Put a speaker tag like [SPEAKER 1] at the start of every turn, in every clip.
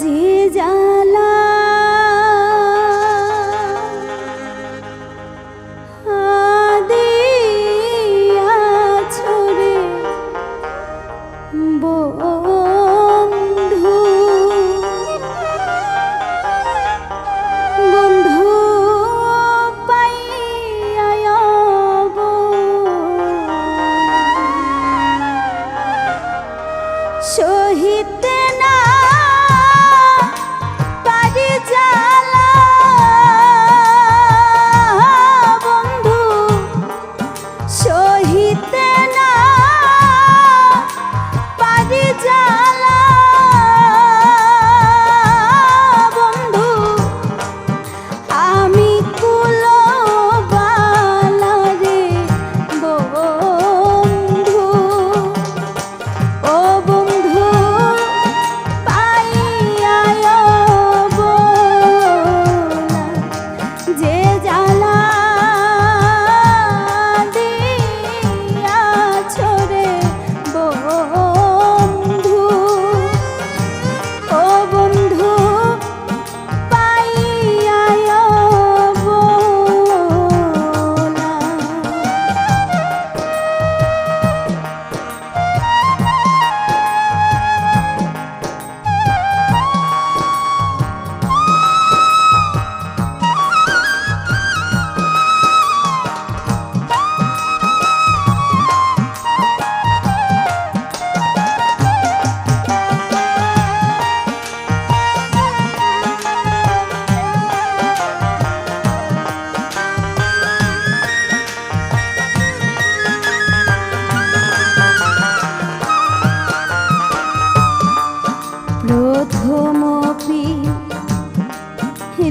[SPEAKER 1] যে জ্বালা দিয়াছো রে বন্ধু, বন্ধু পাইয়া সহিতে না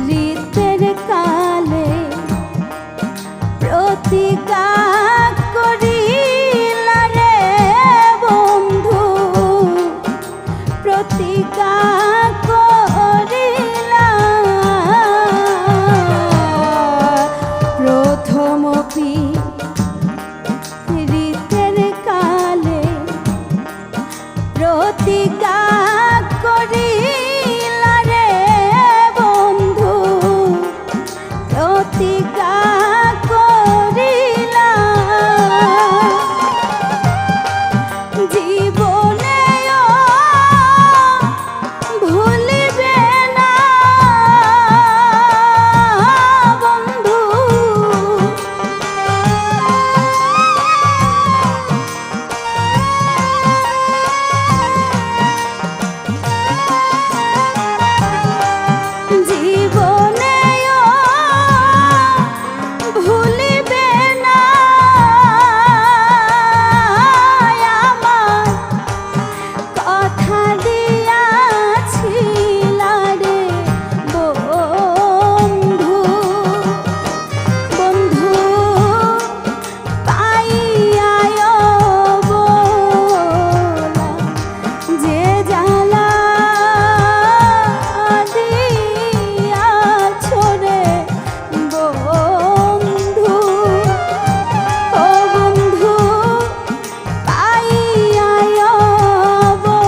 [SPEAKER 1] রীতের কালে প্রতিজ্ঞা করিলা রে বন্ধু, প্রতিজ্ঞা করিলা প্রথমপি রীতের কালে প্রতিজ্ঞা করিলা রে বন্ধু, প্রতিজ্ঞা করিলা জীবনেও ভুলিবে না বন্ধু, জীবনেও ভুলিবে না আমার কথা দিয়াছিলা রে বন্ধু, বন্ধু পাইয়া অবলা যে জ্বালা দিয়াছো রে বন্ধু, ও বন্ধু পাইয়া অবলা।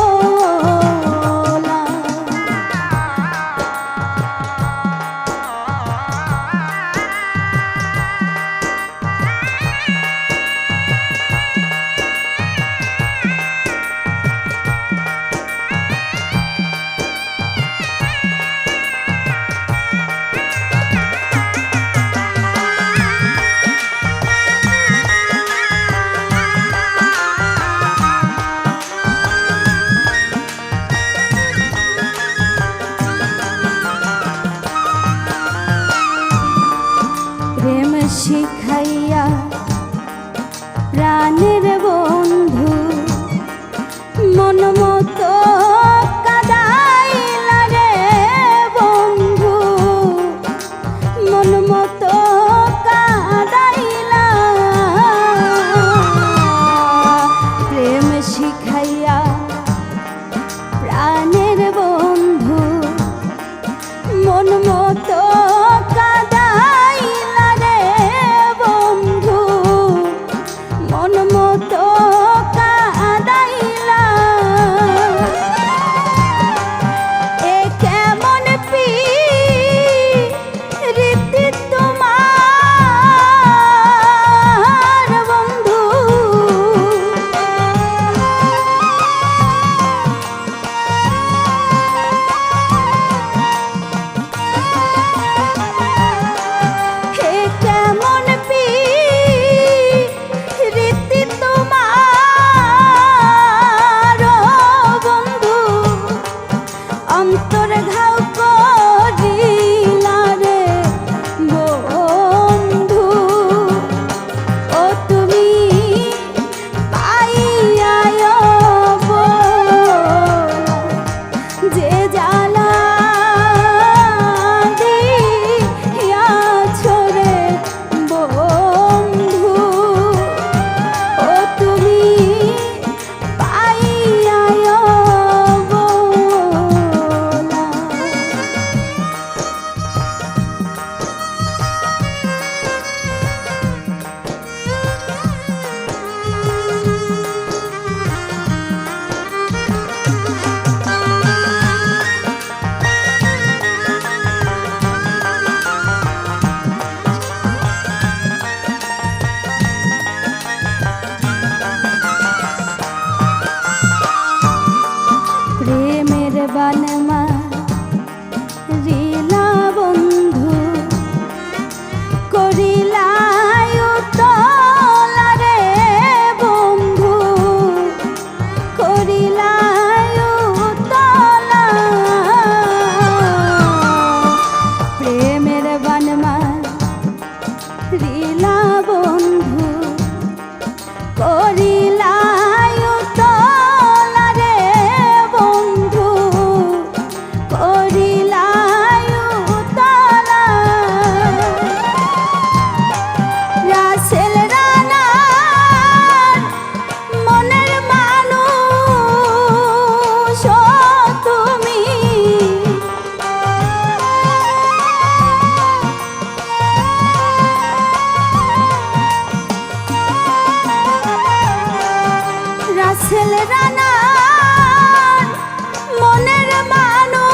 [SPEAKER 1] প্রেম শিখাইয়া প্রাণের বন্ধু মন মতো কাদাইলা রে বন্ধু, মতো কাদাইলা রে বন্ধু, মন মতো কাদাইলা। এ কেমন প্রীতি তোমার বন্ধু, হে কেমন প্রীতি তোমার বন্ধু, অন্তর ঘাও করিলা রে বন্ধু। ও তুমি পাইয়া যে জ্বালা দিয়াছ রে বন্ধু, ও তুমি পাইয়া প্রেমের বানমা রিলা বন্ধু, করিলা উতলা রে বন্ধু, করিলা উতলা। প্রেমের বানমা রিলা বন্ধু, করিলা উতলা রে বন্ধু, করিলা উতলা। রাসেল রানার মনের মানুষ তুমি, রাসেল রানার মনের মানুষ